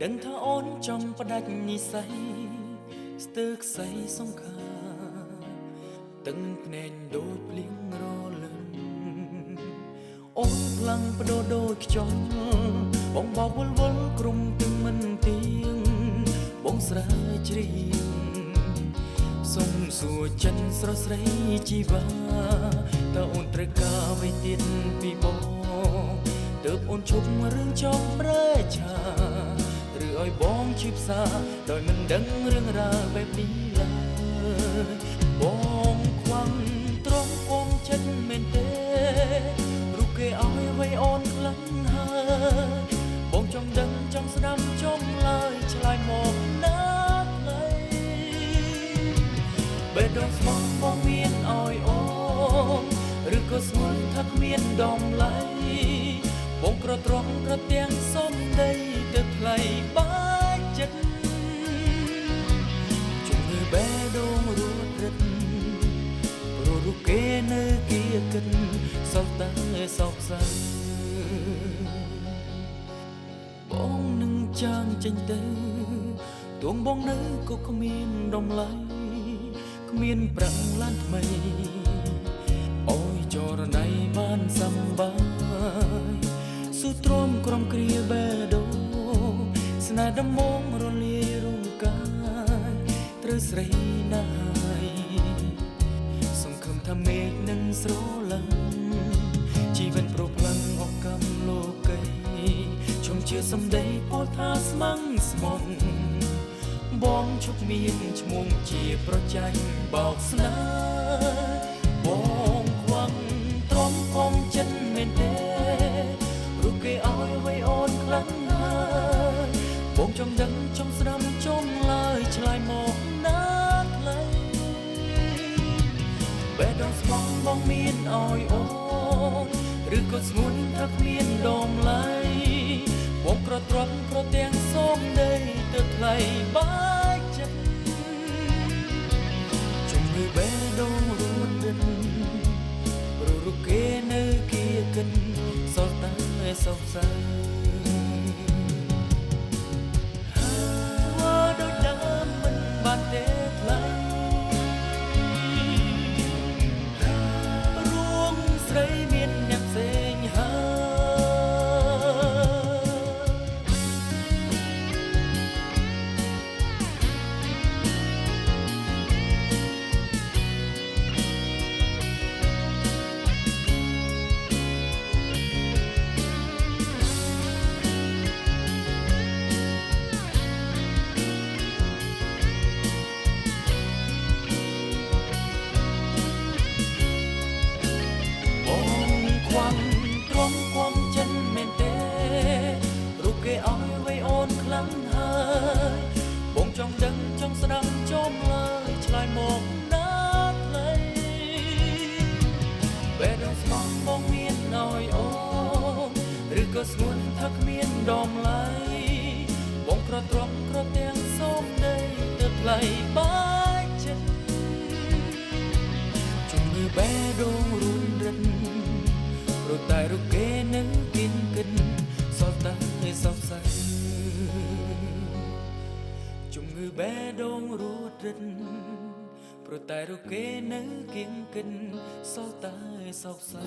ដឹងថាអូនចង់ផ្ដាច់និស័យស្ទើរខ្សែសង្ខារទឹកភ្នែកដូចភ្លៀងរលឹមអូនខ្លាំងបដូរដូចខ្យល់បងបោកវល់វល់ក្រុមទឹងមិនទៀងបងស្រាយជ្រៀងសុំសួរចិនស្រស់ស្រីជីវ៉ាតើអូនត្រូវការអ្វីទៀតពីបងទើបអូនឈប់រឿងចង់ប្រែឆាឬឲ្យបងឈឺផ្សាដោយមិនដឹងរឿងរ៉ាវបែបនេះឡើយបងខ្វាំងត្រង់អមចិត្តមែនទេរូបគេឲ្យអ្វីអូនខ្លាំងហើយបងចង់ដឹងចង់ស្ដាប់ចង់ឡើយឆ្លើយមកណាខ្លីបេះដូងស្មោះបងមានឲ្យអូនឬក៏ស្ងួនថាគ្មានដំឡៃបងក្រត្រង់ក្រទាំងសំដីទៅថ្លៃបាច់ចិត្តជំងឺបេះដូងរួតរឹតព្រោះរូបគេនៅគៀគិតសោកតែសោកសៅបងនឹងចាំងចេញទៅទួងបងនៅក៏គ្មានដំឡៃគ្មានប្រាំងឡានថ្មីអូយចរណៃបានសម្បាយស៊ូទ្រាំក្រំគ្រាបេះដូងស្នេហ៍ដំងរលាយរំកាយត្រូវស្រីណាយសង្ឃឹមថាមេឃនឹងស្រឡាញ់ជីវិតប្រផ្លឹងអកកម្មលោកីជុំជាសម្ដីពោលថាស្មងស្មងបងជប់មានឈ្មោះជាប្រចាញ់បោកស្នេហ៍បងខ្វាំងទ្រាំអមចិត្តមែនទេរូបគេឲ្យអ្វីអូនខ្លាំងហើយបងចង់ដឹងចង់ស្ដាប់ចង់ឡើយឆ្លើយមកណាខ្លីបេះដូងស្មោះបងមានឲ្យអូនឬក៏ស្ងួនថាគ្មានដំឡៃបងក្រត្រង់ក្រទាំងសូមដីទៅថ្លៃបាច់ចិត្តជំងឺបេះដូងរួតរឹតព្រោះរូបគេនៅគៀគិនសល់តែសោកសៅដូចដើមមិនបានទេថ្លៃរួងស្រីមានអ្នកផ្សេងហើយគេឲ្យអ្វីអូនខ្លាំងហើយបងចង់ដឹងចង់ស្ដាប់ចង់ឡើយឆ្លើយមកណាខ្លីបេះដូងស្មោះបងមានឲ្យអូនឬក៏ស្ងួនថាគ្មានដំឡៃបងក្រត្រង់ក្រទាំងសូមដីទៅថ្លៃបាច់ចិត្តជំងឺបេះដូងរួនរឹតព្រោះតែរូបគេនៅគៀនគិនសល់តែសោកសៅជំងឺបេះដូងរួតរឹតព្រោះតែរូបគេនៅគៀងគិនសល់តែសោកសៅ